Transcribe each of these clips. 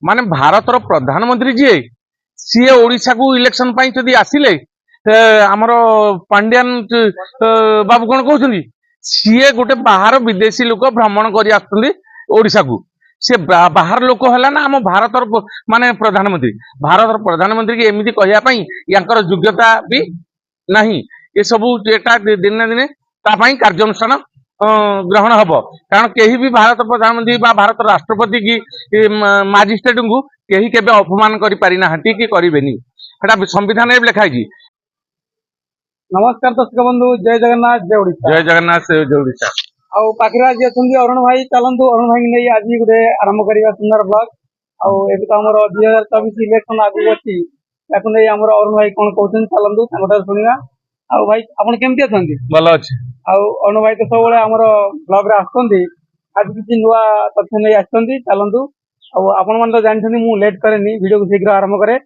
माने भारतर प्रधानमंत्री जी सी ओडिशा को इलेक्शन जदि आसिले आमर पांड्यान बाबू कौन कहते सी गोटे बाहर विदेशी लोक भ्रमण कर ओडिशा को सी बाहर लोक है ना आम भारतर माने प्रधानमंत्री भारतर प्रधानमंत्री की एमती कहवाई या योग्यता भी नहीं ये सबू दिन दिने कार्यानुष्ठान ग्रहण हम कारण कहीं भी भारत प्रधानमंत्री भारत राष्ट्रपति की माजिस्ट्रेट को कहीं के अपमान करना कि करेनि संविधान लिखाई। नमस्कार दर्शक बंधु जय जगन्नाथ जय ओडिशा जय जगन्नाथ जय ओडिशा आउ पाखरे आज अच्छा अरुण भाई चलतु अरुण भाई नहीं आज गोटे आरंभ करवा सुंदर ब्लॉग आउ तो आम 2024 इलेक्शन आगू अच्छी नहीं आम अरुण भाई कौन कहते चलतु शुणा आउ भाई आप केमती अच्छा भल अच्छे आउ अरुण भाई तो सब आमर ब्लॉग रे आज किसी नुआ तथ्य नहीं आसती चलतु आपण मैंने तो जानते मुझे लेट कैनि वीडियो को शीघ्र आरंभ करे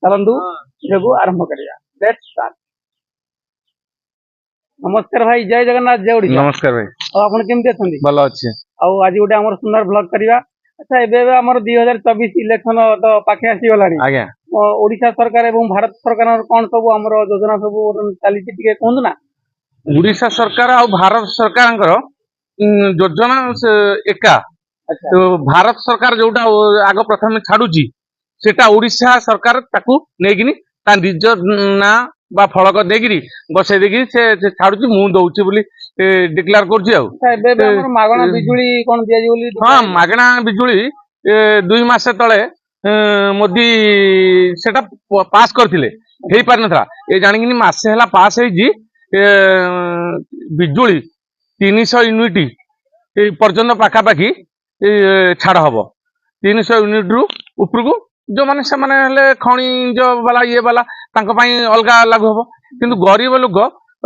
चलतु वीडियो को आरंभ करिया लेट्स स्टार्ट। नमस्कार भाई जय जगन्नाथ जय ओडिशा। नमस्कार भाई आपन केमती अछंदी भल अच्छे आज गोटे आमर सुंदर ब्लॉग करवा अच्छा एबे आमर 2024 इलेक्शन तो पाखे आसी गलानी आज्ञा ओडिशा सरकार एवं भारत सरकार कौन सब आमर योजना सब चली टिके कहंतु ना। ओडिशा सरकार और भारत सरकार योजना एका तो भारत सरकार जोटा आग प्रथम छाड़ुची सेटा ओडिशा सरकार ताकू नेगिनी ता निज ना बा फलक देगिरी बसई देगिरी से छाड़ुची मु दउची बोली डिक्लेयर करछि आ मागणा बिजुली कोन दिया बोली हां मागणा बिजुली 2 मास तळे मोदी सेटा पास करथिले हेई पार नथरा ए जानिकिनी मासे हला पास हेई जी बिजुली 300 यूनिट पर्यंत पाखा पाखी छाड़ हम 300 यूनिट रु ऊपर को जो माने से माने खनिज वाला ये वाला अलग लागू हम किंतु गरीब लोक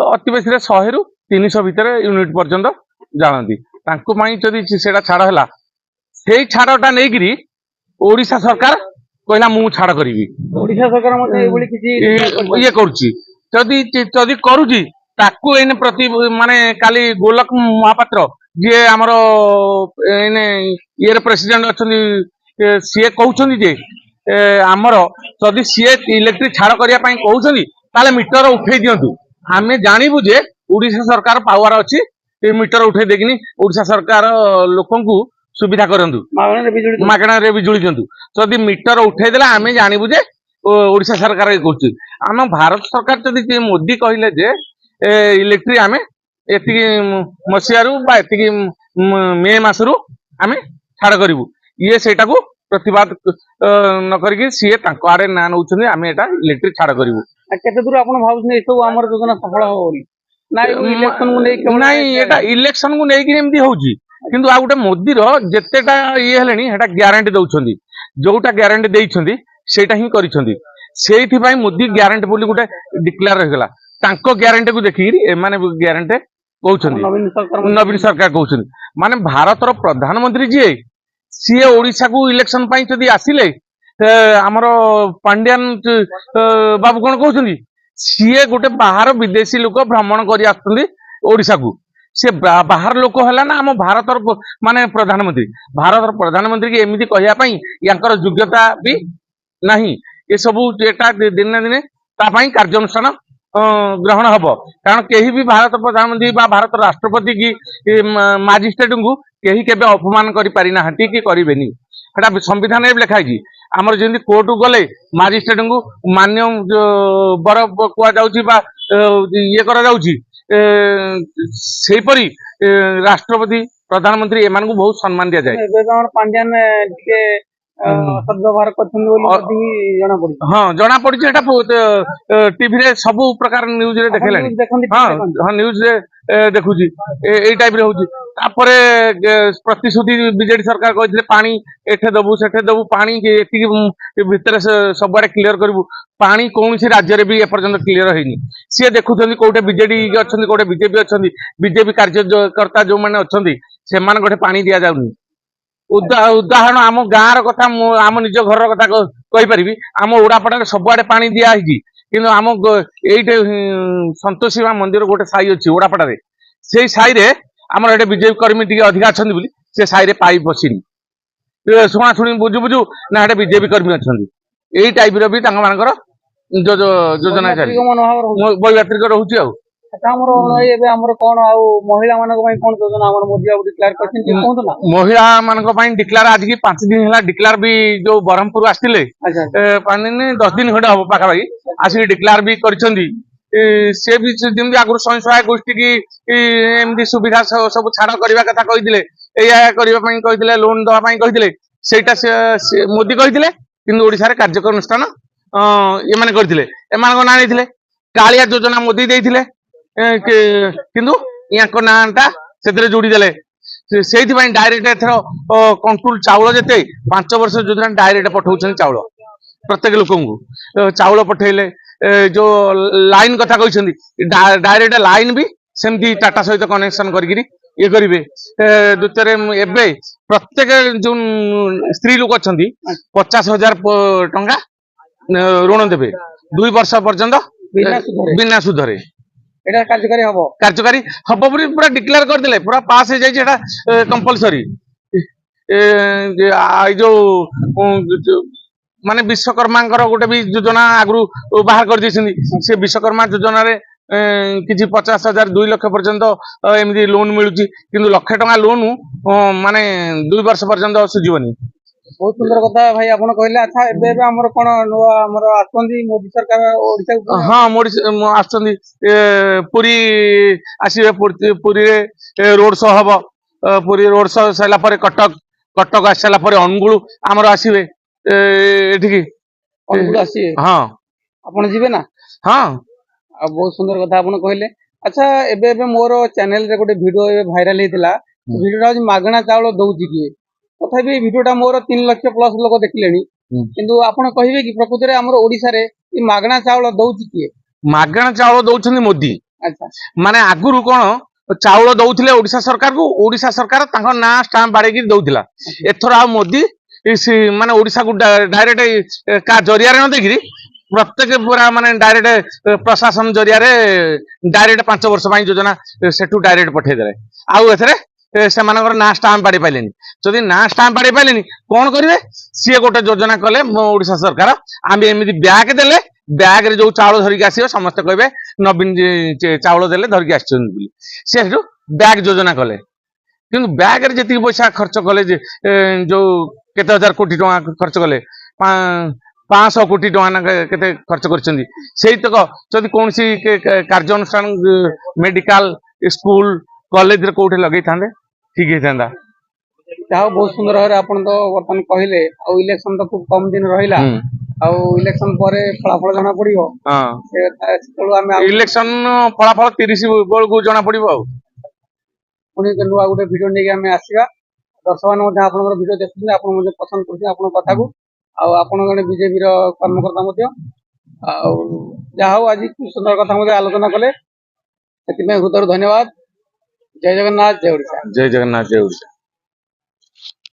अति बेसी 100 रु 300 भितर यूनिट पर्यंत जानती जदि से छाड़ है से छाड़टा नहीं ओडिशा सरकार कहला मु छाड़ करी ओडिशा सरकार ये करुच्ची करुच्ची ताकू एने प्रति माने काली गोलक महापात्र जी आमर ये प्रेसिडेंट अच्छा सी कहते जे आमर जदि सी इलेक्ट्रिक छाड़ करने कहते मीटर उठे दिंतु आम जानबू जे ओडिशा सरकार पावर अच्छी मीटर उठे देकिनी ओडिशा सरकार लोक सुविधा करंतु मागणा बिजुली दिंतु जदि मीटर उठेदेला आम जानबू जे ओडिशा सरकार ये कर आम भारत सरकार जदि मोदी कहले जे इलेक्ट्रिक आम एति मसीह मे मसरू आम छाड़ करूँ ये सेटा को प्रतिवाद न करके सी आड़े ना नौ आम एटा इलेक्ट्रिक छाड़ करूँ केते दूर आपण भाबुछन ए सब हमर योजना सफल होनी ना इलेक्शन को नै नहीं एटा इलेक्शन को नेकी एमदी होउची किंतु आ गुटे मोदी रो जेतेटा ये हेलेनी हेटा ग्यारंटी दउछंदी जोटा ग्यारंटी देइछंदी सेटा ही करिछंदी सेइथि पई मोदी ग्यारंटी बोली गुटे डिक्लेयर होगला तांको ग्यारंटी को देखि ए माने ग्यारंटी कहउछंदी नवीन सरकार कहउछंदी माने भारतर प्रधानमंत्री जी सी ओडिशा को इलेक्शन जदि आसिले आमर पांड्यान बाबू कौन कहते सी गोटे बाहर विदेशी लोक भ्रमण कर ओडिशा को सी बाहर लोक है ना आम भारतर माने प्रधानमंत्री भारत प्रधानमंत्री की एमती कहवाई या योग्यता भी नहीं ये सबू दिन दिने कार्यानुष्ठान ग्रहण हम कारण कहीं भी भारत प्रधानमंत्री भारत राष्ट्रपति की माजिस्ट्रेट को कहीं के अपमान करना कि करेनि संविधान लिखाई आमर जमी कोर्ट गले माजिस्ट्रेट को मान्य बर कहुआ ये करपरी राष्ट्रपति प्रधानमंत्री एम बहुत सम्मान दि जाए पांड्यान सद्व्यवहार हाँ जना पड़ी टीवी रे सब प्रकार न्यूज रे देखेलानी हाँ हाँ न्यूज रे देखुची ए टाइप रे होची तापरे प्रतिश्रुति बीजेडी सरकार कहथिले पानी एठे दबु सेठे दबु पानी एति भितर सबआडे क्लियर करबु पानी कोनसी राज्य रे भी ए पर्यंत क्लियर हेनी सी देखुछंदी कोटे बीजेडी अछंदी कोटे बीजेपी अछंदी बीजेपी कार्यकर्ता जो माने अछंदी से मान गोटे पानी दिया जाउनी उदाहरण आम गाँव कथा आम निज घर कथा कहीपरि आम ओडापड़ा सबुआडे पानी दिखाई कि आम ये सतोषी माँ मंदिर गोटे साई अच्छी ओडापड़ा से साई रे आमर ये बीजेपी कर्मी टी अधिका अच्छा से साई रे पाइप पशिनी ଶୁଣାଶୁଣି ବୁଝୁ ବୁଝୁ ନା ହେଟା ବିଜେପି କର୍ମୀ ଅଛନ୍ତି ଏଇ ଟାଇପ ର ବି ତାଙ୍କ ମାନଙ୍କର ଯୋଜନା ଚାଲିଛି ମନୋଭାବ ରହୁଛି। ବୈଯାତ୍ରିକ ରହୁଛି ଆଉ ଆଚ୍ଛା ଆମର ଅରୁଣ ଭାଇ ଏବେ ଆମର କଣ ଆଉ ମହିଳା ମାନଙ୍କ ପାଇଁ କଣ ଯୋଜନା ଆମର ମୋଦି ବାବୁ ଡିକ୍ଲେୟାର କରିଛନ୍ତି ଟିକେ କୁହନ୍ତୁ ନା। ମହିଳା ମାନଙ୍କ ପାଇଁ ଡିକ୍ଲାର ଆଜିକି 5 ଦିନ ହେଲା ଡିକ୍ଲାର ବି ଯୋଉ ବ୍ରହ୍ମପୁର ଆସିଥିଲେ ଆଚ୍ଛା 5 ଦିନ 10 ଦିନ ଖଣ୍ଡେ ହବ ପାଖାପାଖି ଆସିକି ଡିକ୍ଲାର ବି କରିଛନ୍ତି ସେ ବି ଯେମିତି ଆଗରୁ ସ୍ୱୟଂ ସହାୟକ ଗୋଷ୍ଠୀ କି ଏମିତି ସୁବିଧା ସବୁ ଛାଡ କରିବା କଥା କହିଥିଲେ ଏଇଆ କରିବା ପାଇଁ କହିଥିଲେ ଲୋନ ଦେବା ପାଇଁ କହିଥିଲେ ସେଇଟା ସେ ମୋଦି କହିଥିଲେ କିନ୍ତୁ ଓଡିଶାରେ କାର୍ଯ୍ୟାନୁଷ୍ଠାନ ଏମାନେ କରିଥିଲେ ଏମାନଙ୍କ ନାଁ ନେଇଥିଲେ କାଳିଆ ଯୋଜନା ମୋଦି ଦେଇଥିଲେ କିନ୍ତୁ ୟାଙ୍କ ନାଁ ଟା ସେଥିରେ ଯୋଡି ଦେଲେ ସେଇଥିପାଇଁ ଡାଇରେକ୍ଟ ଏଥର କଣ୍ଟ୍ରୋଲ ଚାଉଳ ଯେତେ 5 ବର୍ଷ ଯୋଜନା ଡାଇରେକ୍ଟ ପଠାଉଛନ୍ତି ଚାଉଳ ପ୍ରତ୍ୟେକ ଲୋକଙ୍କୁ ଚାଉଳ ପଠେଇଲେ ଯୋଉ ଲାଇନ କଥା କହିଛନ୍ତି ଡାଇରେକ୍ଟ ଲାଇନ ବି ସେମିତି ଟାଟା ସହିତ କନେକ୍ସନ କରିକିରି ଇଏ କରିବେ ଦ୍ୱିତୀୟରେ ଏବେ ପ୍ରତ୍ୟେକ ଯୋଉ ସ୍ତ୍ରୀ ଲୋକ ଅଛନ୍ତି 50,000 ଟଙ୍କା ଋଣ ଦେବେ 2 ବର୍ଷ ପର୍ଯ୍ୟନ୍ତ ବିନା ସୁଧରେ এটা কার্যকারী হব କାର୍ଯ୍ୟକାରୀ ହବ ବୋଲି ପୁରା ଡିକ୍ଲେୟାର କରିଦେଲେ ପୁରା ପାସ୍ ହେଇଯାଇଛି ଏଟା କମ୍ପଲସରି ଏଇ ଯୋଉ ମାନେ ବିଶ୍ୱକର୍ମାଙ୍କର ଗୋଟେ ବି ଯୋଜନା ଆଗରୁ ବାହାର କରିଦେଇଛନ୍ତି ସେ ବିଶ୍ୱକର୍ମା ଯୋଜନାରେ କିଛି 50,000 2 ଲକ୍ଷ ପର୍ଯ୍ୟନ୍ତ ଏମିତି ଲୋନ ମିଳୁଛି କିନ୍ତୁ 1,00,000 ଟଙ୍କା ଲୋନ ମାନେ 2 ବର୍ଷ ପର୍ଯ୍ୟନ୍ତ ସୁଝିବନି ବହୁତ ସୁନ୍ଦର କଥା ଭାଇ ଆପଣ କହିଲେ। ଆଚ୍ଛା ଏବେ ଏବେ ଆମର କଣ ନୂଆ ଆମର ଆସୁଛନ୍ତି ମୋଦି ସରକାର ଓଡିଶାକୁ ହଁ ଆସୁଛନ୍ତି ପୁରୀ ଆସିବେ ପୁରୀରେ ରୋଡ ଶୋ ହବ ପୁରୀ ରୋଡ ଶୋ ସାରିଲା ପରେ କଟକ ଆସି ସାରିଲା ପରେ ଅନୁଗୁଳ ଆମର ଆସିବେ ଏଠିକି ଅନୁଗୁଳ ଆସିବେ ହଁ ଆପଣ ଯିବେ ନା ହଁ ଆଉ ବହୁତ ସୁନ୍ଦର କଥା ଆପଣ କହିଲେ। ଆଚ୍ଛା ଏବେ ଏବେ ମୋର ଚ୍ୟାନେଲରେ ଗୋଟେ ଭିଡିଓ ଏବେ ଭାଇରାଲ ହେଇଥିଲା ଭିଡିଓଟା ହଉଛି ମାଗଣା ଚାଉଳ ଦଉଛି କିଏ ତଥାପି ଭିଡିଓଟା ମୋର 3 ଲକ୍ଷ ପ୍ଲସ ଲୋକ ଦେଖିଲେଣି କିନ୍ତୁ ଆପଣ କହିବେ କି ପ୍ରକୃତରେ ଆମର ଓଡିଶାରେ ଏ ମାଗଣା ଚାଉଳ ଦଉଛି କିଏ ମାଗଣା ଚାଉଳ ଦଉଛନ୍ତି ମୋଦି ଆଚ୍ଛା ମାନେ ଆଗରୁ କଣ ଚାଉଳ ଦଉଥିଲେ ଓଡିଶା ସରକାରକୁ ଓଡିଶା ସରକାର ତାଙ୍କ ନାଁ ଷ୍ଟାମ୍ପ ବାଡେଇକି ଦଉଥିଲା ଏଥର ଆଉ ମୋଦି ମାନେ ଓଡିଶାକୁ ଡାଇରେକ୍ଟ କା ଜରିଆରେ ନ ଦେଇକିରି ପ୍ରତ୍ୟେକ ପୁରା ମାନେ ଡାଇରେକ୍ଟ ପ୍ରଶାସନ ଜରିଆରେ ଡାଇରେକ୍ଟ 5 ବର୍ଷ ପାଇଁ ଯୋଜନା ସେଠୁ ଡାଇରେକ୍ଟ ପଠେଇଦେଲେ ଆଉ ଏଥିରେ ସେମାନଙ୍କର ନାଁ ଷ୍ଟାମ୍ପ ବାଡେଇ ପାଇଲେନି ଯଦି ନାଁ ଷ୍ଟାମ୍ପ ବାଡେଇ ପାଇଲେନି କଣ କରିବେ ସିଏ ଗୋଟେ ଯୋଜନା କଲେ ଓଡିଶା ସରକାର ଆମେ ଏମିତି ବ୍ୟାଗ ଦେଲେ ବ୍ୟାଗ ରେ ଯୋଉ ଚାଉଳ ଧରିକି ଆସିବ ସମସ୍ତେ କହିବେ ନବୀନ ଚାଉଳ ଦେଲେ ଧରିକି ଆସିଛନ୍ତି ବୋଲି ସେ ସେଠୁ ବ୍ୟାଗ ଯୋଜନା କଲେ କିନ୍ତୁ ବ୍ୟାଗରେ ଯେତିକି ପଇସା ଖର୍ଚ୍ଚ କଲେ ଯେ ଯୋଉ କେତେ ହଜାର କୋଟି ଟଙ୍କା ଖର୍ଚ୍ଚ କଲେ 500 କୋଟି ଟଙ୍କା ନା କେତେ ଖର୍ଚ୍ଚ କରିଛନ୍ତି ସେଇତକ ଯଦି କୌଣସି କାର୍ଯ୍ୟାନୁଷ୍ଠାନ ମେଡିକାଲ ସ୍କୁଲ କଲେଜରେ କୋଉଠି ଲଗେଇଥାନ୍ତେ ଠିକ ହେଇଥାନ୍ତା ଯାହା ବହୁତ ସୁନ୍ଦର ଭାବରେ ଆପଣ ତ ବର୍ତ୍ତମାନ କହିଲେ ଆଉ ଇଲେକ୍ସନ ତ ଖୁବ କମ ଦିନ ରହିଲା ଆଉ ଇଲେକ୍ସନ ପରେ ଫଳାଫଳ ଜଣା ପଡିବ ସେତେବେଳୁ ଆମେ ଇଲେକ୍ସନ ଫଳାଫଳ 30 ବେଳକୁ ଜଣା ପଡିବ ଆଉ ପୁଣି ନୂଆ ଗୋଟେ ଭିଡିଓ ନେଇକି ଆମେ ଆସିବା ଦର୍ଶକମାନେ ମଧ୍ୟ ଆପଣଙ୍କର ଭିଡିଓ ଦେଖୁଛନ୍ତି ଆପଣ ମଧ୍ୟ ପସନ୍ଦ କରୁଛନ୍ତି ଆପଣଙ୍କ କଥାକୁ ଆଉ ଆପଣ ଜଣେ ବିଜେପିର କର୍ମକର୍ତ୍ତା ମଧ୍ୟ ଆଉ ଯାହା ହଉ ଆଜି ଖୁବ ସୁନ୍ଦର କଥା ମଧ୍ୟ ଆଲୋଚନା କଲେ ସେଥିପାଇଁ ହୃଦୟରୁ ଧନ୍ୟବାଦ ଜୟ ଜଗନ୍ନାଥ ଜୟ ଓଡ଼ିଶା ଜୟ ଜଗନ୍ନାଥ ଜୟ ଓଡ଼ିଶା